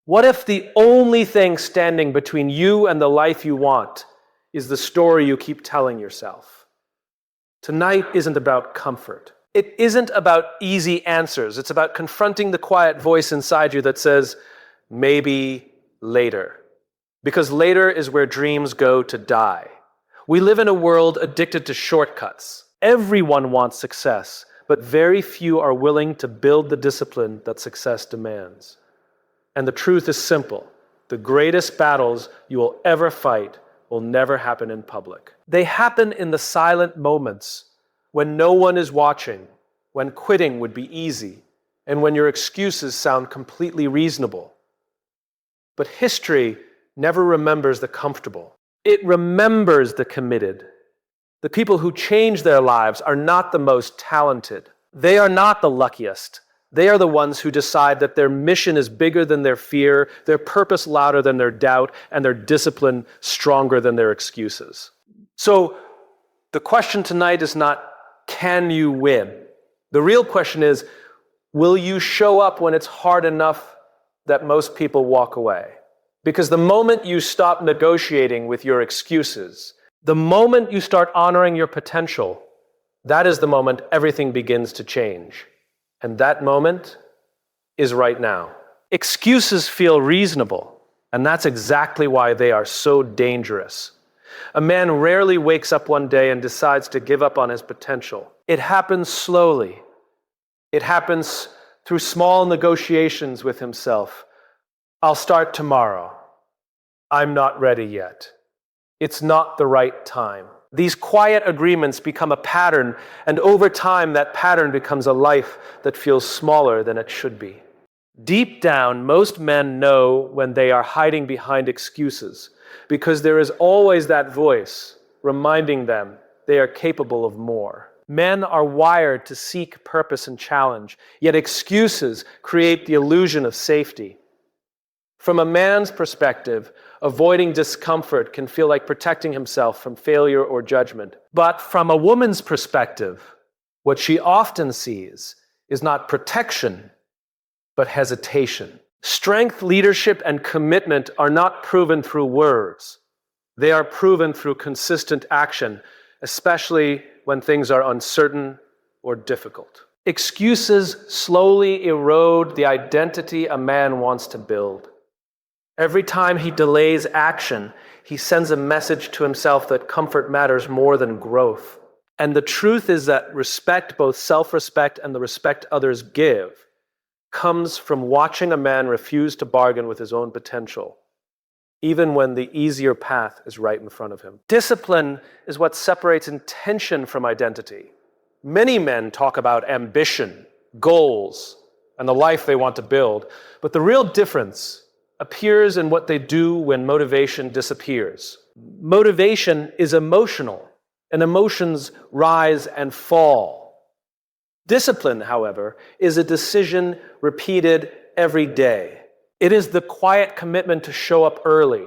What if the only thing standing between you and the life you want is the story you keep telling yourself? Tonight isn't about comfort. It isn't about easy answers. It's about confronting the quiet voice inside you that says, maybe later. Because later is where dreams go to die. We live in a world addicted to shortcuts. Everyone wants success, but very few are willing to build the discipline that success demands. And the truth is simple. The greatest battles you will ever fight will never happen in public. They happen in the silent moments when no one is watching, when quitting would be easy, and when your excuses sound completely reasonable. But history never remembers the comfortable. It remembers the committed. The people who change their lives are not the most talented. They are not the luckiest. They are the ones who decide that their mission is bigger than their fear, their purpose louder than their doubt, and their discipline stronger than their excuses. So the question tonight is not, can you win? The real question is, will you show up when it's hard enough that most people walk away? Because the moment you stop negotiating with your excuses, the moment you start honoring your potential, that is the moment everything begins to change. And that moment is right now. Excuses feel reasonable, and that's exactly why they are so dangerous. A man rarely wakes up one day and decides to give up on his potential. It happens slowly. It happens through small negotiations with himself. I'll start tomorrow. I'm not ready yet. It's not the right time. These quiet agreements become a pattern, and over time, that pattern becomes a life that feels smaller than it should be. Deep down, most men know when they are hiding behind excuses, because there is always that voice reminding them they are capable of more. Men are wired to seek purpose and challenge, yet excuses create the illusion of safety. From a man's perspective, avoiding discomfort can feel like protecting himself from failure or judgment. But from a woman's perspective, what she often sees is not protection, but hesitation. Strength, leadership, and commitment are not proven through words. They are proven through consistent action, especially when things are uncertain or difficult. Excuses slowly erode the identity a man wants to build. Every time he delays action, he sends a message to himself that comfort matters more than growth. And the truth is that respect, both self-respect and the respect others give, comes from watching a man refuse to bargain with his own potential, even when the easier path is right in front of him. Discipline is what separates intention from identity. Many men talk about ambition, goals, and the life they want to build, but the real difference appears in what they do when motivation disappears. Motivation is emotional, and emotions rise and fall. Discipline, however, is a decision repeated every day. It is the quiet commitment to show up early,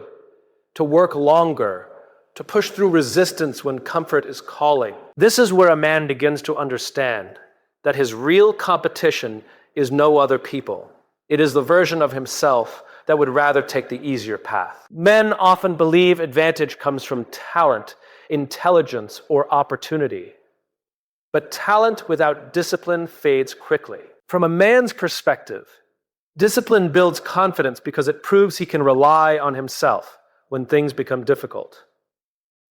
to work longer, to push through resistance when comfort is calling. This is where a man begins to understand that his real competition is no other people. It is the version of himself that would rather take the easier path. Men often believe advantage comes from talent, intelligence, or opportunity. But talent without discipline fades quickly. From a man's perspective, discipline builds confidence because it proves he can rely on himself when things become difficult.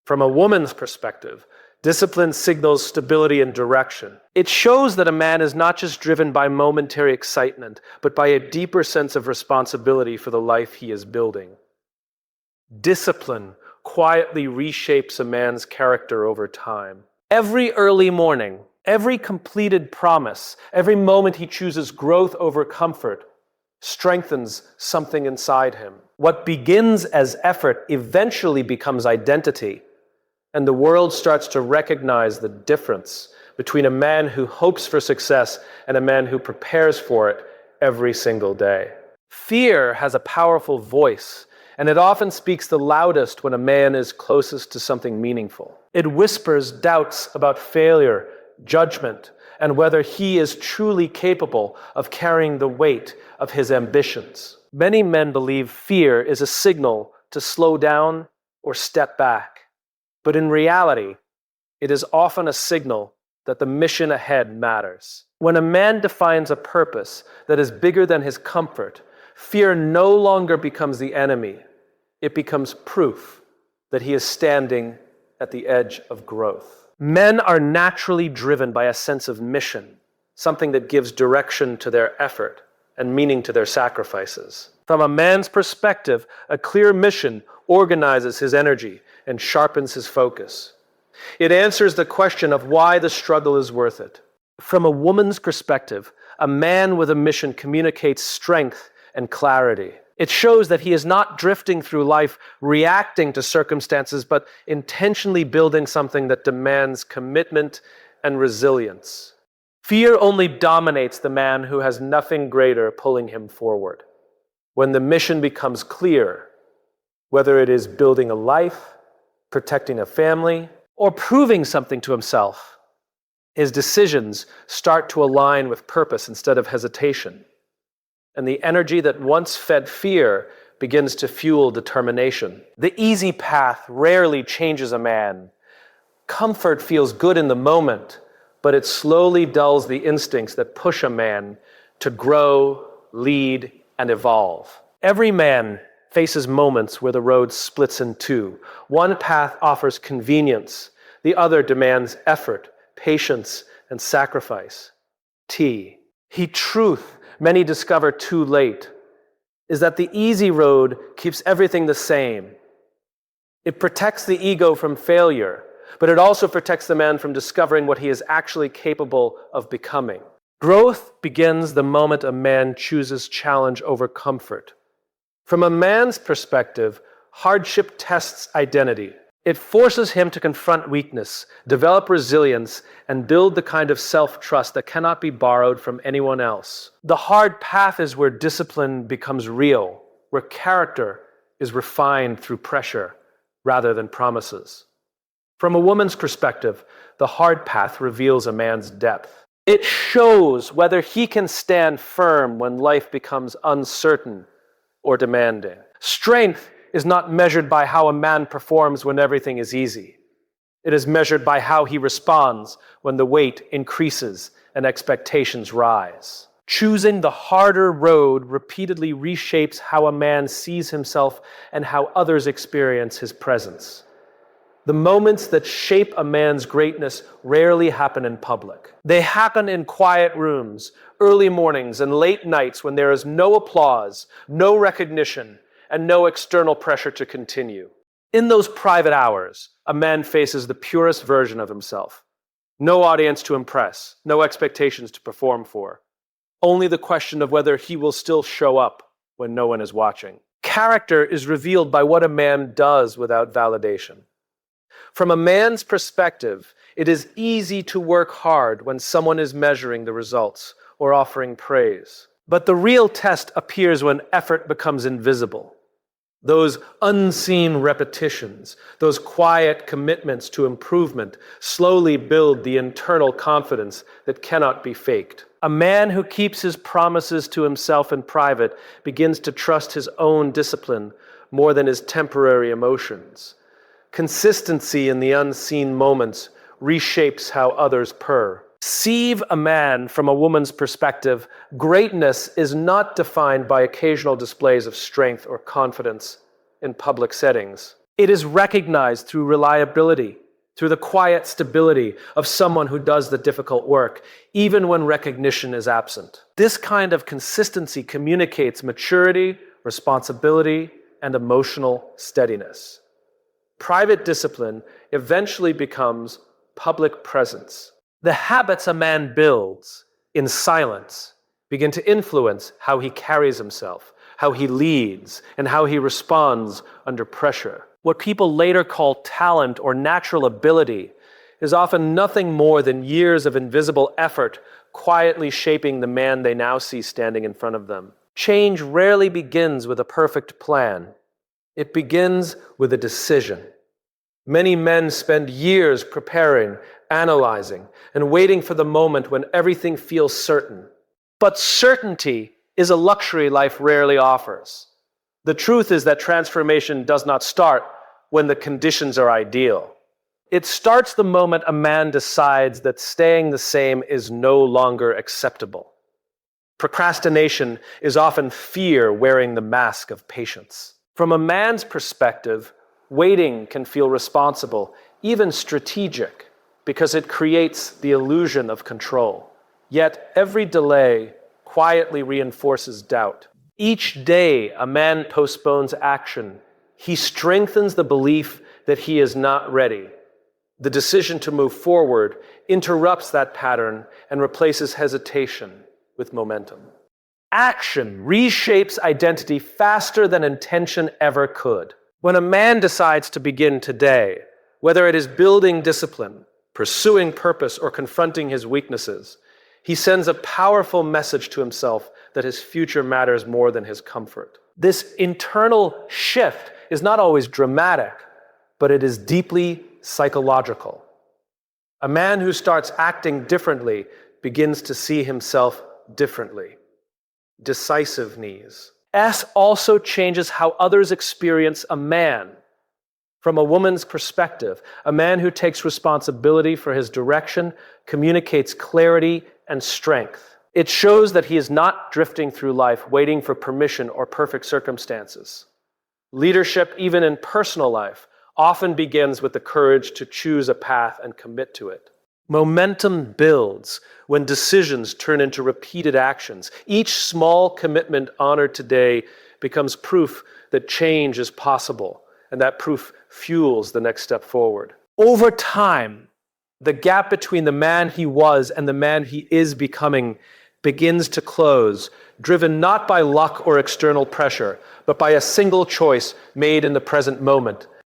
From a woman's perspective, discipline signals stability and direction. It shows that a man is not just driven by momentary excitement, but by a deeper sense of responsibility for the life he is building. Discipline quietly reshapes a man's character over time. Every early morning, every completed promise, every moment he chooses growth over comfort, strengthens something inside him. What begins as effort eventually becomes identity. And the world starts to recognize the difference between a man who hopes for success and a man who prepares for it every single day. Fear has a powerful voice, and it often speaks the loudest when a man is closest to something meaningful. It whispers doubts about failure, judgment, and whether he is truly capable of carrying the weight of his ambitions. Many men believe fear is a signal to slow down or step back, but in reality, it is often a signal that the mission ahead matters. When a man defines a purpose that is bigger than his comfort, fear no longer becomes the enemy. It becomes proof that he is standing at the edge of growth. Men are naturally driven by a sense of mission, something that gives direction to their effort and meaning to their sacrifices. From a man's perspective, a clear mission organizes his energy and sharpens his focus. It answers the question of why the struggle is worth it. From a woman's perspective, a man with a mission communicates strength and clarity. It shows that he is not drifting through life reacting to circumstances, but intentionally building something that demands commitment and resilience. Fear only dominates the man who has nothing greater pulling him forward. When the mission becomes clear, whether it is building a life, protecting a family, or proving something to himself, his decisions start to align with purpose instead of hesitation. And the energy that once fed fear begins to fuel determination. The easy path rarely changes a man. Comfort feels good in the moment, but it slowly dulls the instincts that push a man to grow, lead, and evolve. Every man faces moments where the road splits in two. One path offers convenience, the other demands effort, patience, and sacrifice. T. Truth many discover too late is that the easy road keeps everything the same. It protects the ego from failure, but it also protects the man from discovering what he is actually capable of becoming. Growth begins the moment a man chooses challenge over comfort. From a man's perspective, hardship tests identity. It forces him to confront weakness, develop resilience, and build the kind of self-trust that cannot be borrowed from anyone else. The hard path is where discipline becomes real, where character is refined through pressure rather than promises. From a woman's perspective, the hard path reveals a man's depth. It shows whether he can stand firm when life becomes uncertain or demanding. Strength is not measured by how a man performs when everything is easy. It is measured by how he responds when the weight increases and expectations rise. Choosing the harder road repeatedly reshapes how a man sees himself and how others experience his presence. The moments that shape a man's greatness rarely happen in public. They happen in quiet rooms, early mornings, and late nights when there is no applause, no recognition, and no external pressure to continue. In those private hours, a man faces the purest version of himself. No audience to impress, no expectations to perform for. Only the question of whether he will still show up when no one is watching. Character is revealed by what a man does without validation. From a man's perspective, it is easy to work hard when someone is measuring the results or offering praise. But the real test appears when effort becomes invisible. Those unseen repetitions, those quiet commitments to improvement slowly build the internal confidence that cannot be faked. A man who keeps his promises to himself in private begins to trust his own discipline more than his temporary emotions. Consistency in the unseen moments reshapes how others purr. Perceive a man from a woman's perspective, greatness is not defined by occasional displays of strength or confidence in public settings. It is recognized through reliability, through the quiet stability of someone who does the difficult work, even when recognition is absent. This kind of consistency communicates maturity, responsibility, and emotional steadiness. Private discipline eventually becomes public presence. The habits a man builds in silence begin to influence how he carries himself, how he leads, and how he responds under pressure. What people later call talent or natural ability is often nothing more than years of invisible effort quietly shaping the man they now see standing in front of them. Change rarely begins with a perfect plan. It begins with a decision. Many men spend years preparing, analyzing, and waiting for the moment when everything feels certain. But certainty is a luxury life rarely offers. The truth is that transformation does not start when the conditions are ideal. It starts the moment a man decides that staying the same is no longer acceptable. Procrastination is often fear wearing the mask of patience. From a man's perspective, waiting can feel responsible, even strategic, because it creates the illusion of control. Yet every delay quietly reinforces doubt. Each day a man postpones action, he strengthens the belief that he is not ready. The decision to move forward interrupts that pattern and replaces hesitation with momentum. Action reshapes identity faster than intention ever could. When a man decides to begin today, whether it is building discipline, pursuing purpose, or confronting his weaknesses, he sends a powerful message to himself that his future matters more than his comfort. This internal shift is not always dramatic, but it is deeply psychological. A man who starts acting differently begins to see himself differently. Decisive knees. S also changes how others experience a man. From a woman's perspective, a man who takes responsibility for his direction communicates clarity and strength. It shows that he is not drifting through life waiting for permission or perfect circumstances. Leadership, even in personal life, often begins with the courage to choose a path and commit to it. Momentum builds when decisions turn into repeated actions. Each small commitment honored today becomes proof that change is possible, and that proof fuels the next step forward. Over time, the gap between the man he was and the man he is becoming begins to close, driven not by luck or external pressure, but by a single choice made in the present moment.